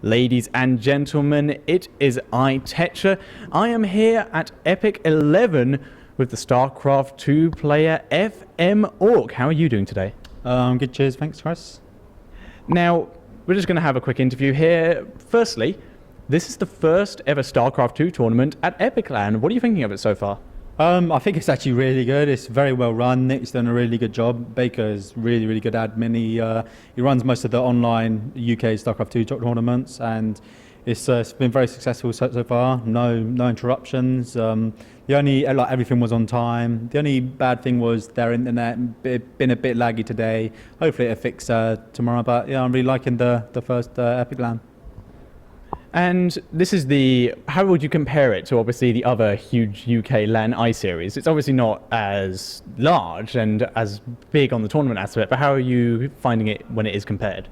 Ladies and gentlemen, it is I, Tetra. I am here at Epic 11 with the StarCraft 2 player FM Ourk. How are you doing today? Good, cheers, thanks, Chris. Now, we're just going to have a quick interview here. Firstly, this is the first ever StarCraft 2 tournament at epiclan. What are you thinking of it so far? I think it's actually really good. It's very well run. Nick's done a really good job. Baker is really good admin. He runs most of the online UK StarCraft 2 tournaments, and it's been very successful so far. No interruptions. The only everything was on time. The only bad thing was their internet been a bit laggy today. Hopefully it'll fix tomorrow. But yeah, I'm really liking the first epiclan. And this is how would you compare it to obviously the other huge UK LAN I-Series? It's obviously not as large and as big on the tournament aspect, but how are you finding it when it is compared?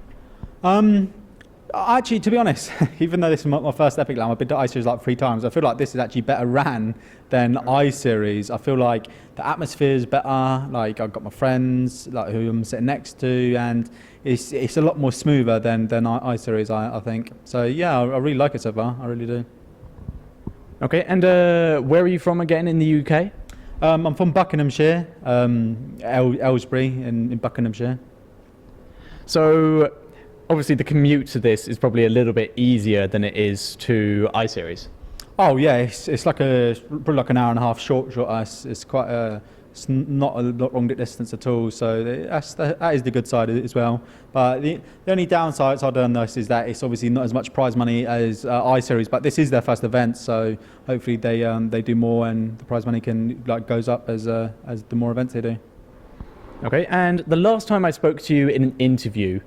Actually, to be honest, even though this is my first epiclan, I've been to I-Series like 3 times. I feel like this is actually better ran than I-Series. I feel like the atmosphere is better. Like I've got my friends who I'm sitting next to, and it's a lot more smoother than I-Series, I think. So yeah, I really like it so far. I really do. Okay, and where are you from again in the UK? I'm from Buckinghamshire, Aylesbury in Buckinghamshire. So obviously the commute to this is probably a little bit easier than it is to I-Series. Oh yeah, it's probably like an hour and a half short. It's quite it's not a long distance at all, so that is the good side as well. But the only downside I've done this is that it's obviously not as much prize money as I-Series, but this is their first event, so hopefully they do more and the prize money can goes up as the more events they do. Okay, and the last time I spoke to you in an interview,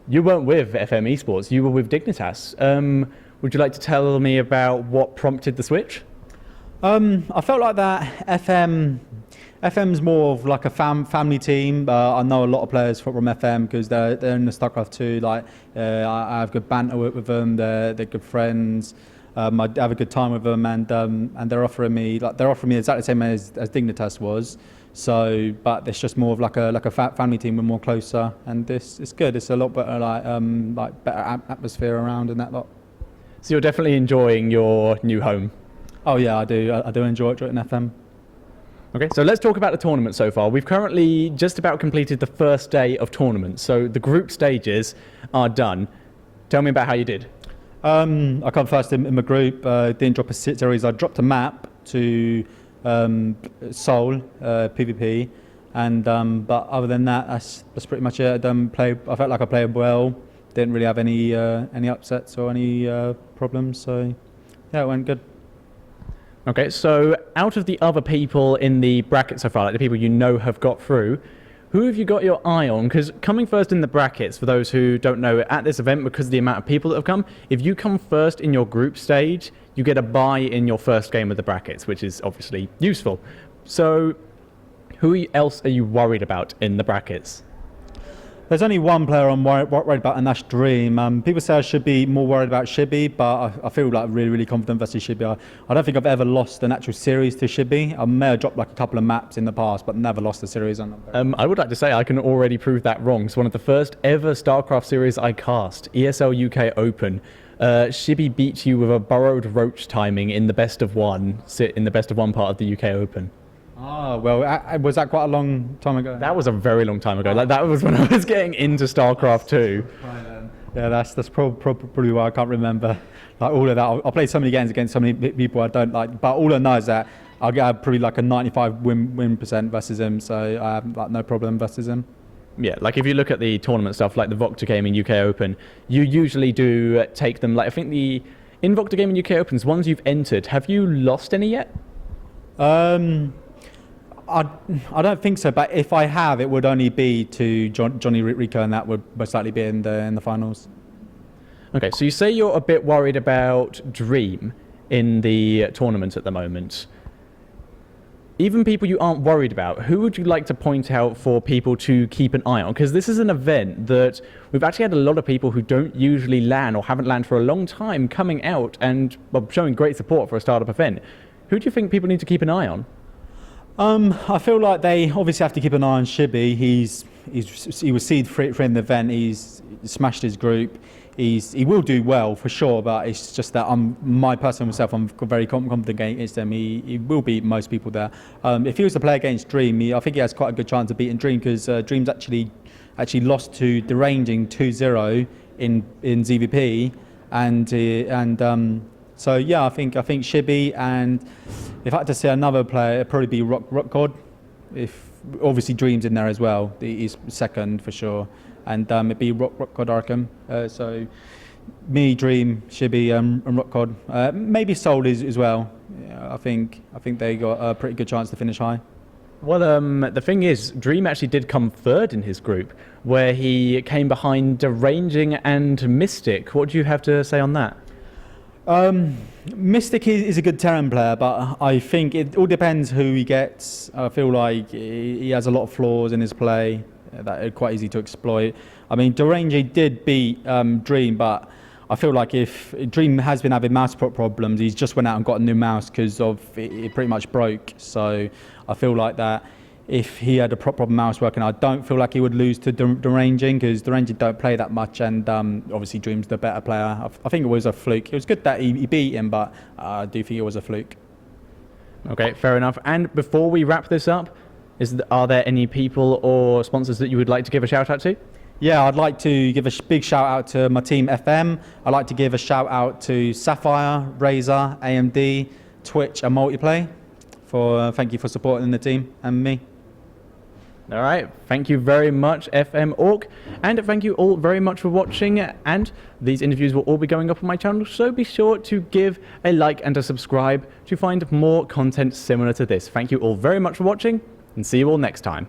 you weren't with FM Esports, you were with Dignitas. Would you like to tell me about what prompted the switch? I felt like that FM's more of like a family team. I know a lot of players from FM because they're in the StarCraft 2. I have good banter with them. They're good friends. I have a good time with them, and they're offering me exactly the same as Dignitas was. So, but it's just more of like a family team. We're more closer, and it's good. It's a lot better, better atmosphere around and that lot. So you're definitely enjoying your new home. Oh yeah, I do. I do enjoy it in FM. Okay, so let's talk about the tournament so far. We've currently just about completed the first day of tournament, so the group stages are done. Tell me about how you did. I come first in my group. Didn't drop a series. I dropped a map to Seoul PvP, and but other than that, that's pretty much it. I felt like I played well. Didn't really have any upsets or any problems. So yeah, it went good. Okay, so out of the other people in the bracket so far, like the people you know have got through, who have you got your eye on? Because coming first in the brackets, for those who don't know, at this event, because of the amount of people that have come, if you come first in your group stage, you get a bye in your first game of the brackets, which is obviously useful. So who else are you worried about in the brackets? There's only one player I'm worried about, and that's Dream. People say I should be more worried about Shibby, but I feel like really confident versus Shibby. I don't think I've ever lost an actual series to Shibby. I may have dropped like a couple of maps in the past, but never lost a series. I would like to say I can already prove that wrong. It's one of the first ever StarCraft series I cast, ESL UK Open. Shibby beat you with a burrowed roach timing in the best of one part of the UK Open. Ah, well, was that quite a long time ago? That was a very long time ago. Like, that was when I was getting into StarCraft 2. Yeah, that's probably why I can't remember like all of that. I played so many games against so many people I don't like, but all I know is that I get probably like a 95 win percent versus him, so I have like no problem versus him. Yeah, like if you look at the tournament stuff, like the Voctor Gaming UK Open, you usually do take them. Like I think in Voctor Gaming UK Opens, ones you've entered, have you lost any yet? I don't think so, but if I have, it would only be to Johnny Rico, and that would most likely be in the finals. Okay, so you say you're a bit worried about Dream in the tournament at the moment. Even people you aren't worried about, who would you like to point out for people to keep an eye on? Because this is an event that we've actually had a lot of people who don't usually LAN or haven't LAN for a long time coming out and showing great support for a startup event. Who do you think people need to keep an eye on? I feel like they obviously have to keep an eye on Shibby. He was seed free in the event. He's smashed his group. he will do well for sure, but it's just that my personal self, I'm very confident against him. He will beat most people there. If he was to play against Dream, I think he has quite a good chance of beating Dream, because Dream's actually lost to Deranging 2-0 in ZVP, so yeah, I think Shibby, and if I had to say another player, it'd probably be Rock God. If obviously Dream's in there as well, he's second for sure, and it'd be Rock God Arkham. So me, Dream, Shibby, and Rock God. Maybe Soul as well. Yeah, I think they got a pretty good chance to finish high. Well, the thing is, Dream actually did come third in his group, where he came behind Deranging and Mystic. What do you have to say on that? Mystic is a good Terran player, but I think it all depends who he gets. I feel like he has a lot of flaws in his play that are quite easy to exploit. I mean, Deranging did beat Dream, but I feel like if Dream has been having mouse problems, he's just went out and got a new mouse because of it pretty much broke. So I feel like that if he had a proper mouse working, I don't feel like he would lose to Deranging, because Deranging don't play that much, and obviously Dream's the better player. I think it was a fluke. It was good that he beat him, but I do think it was a fluke. Okay, fair enough. And before we wrap this up, are there any people or sponsors that you would like to give a shout out to? Yeah, I'd like to give a big shout out to my team FM. I'd like to give a shout out to Sapphire, Razer, AMD, Twitch, and Multiplay. Thank you for supporting the team and me. All right, thank you very much, FM Ourk, and thank you all very much for watching, and these interviews will all be going up on my channel, so be sure to give a like and a subscribe to find more content similar to this. Thank you all very much for watching, and see you all next time.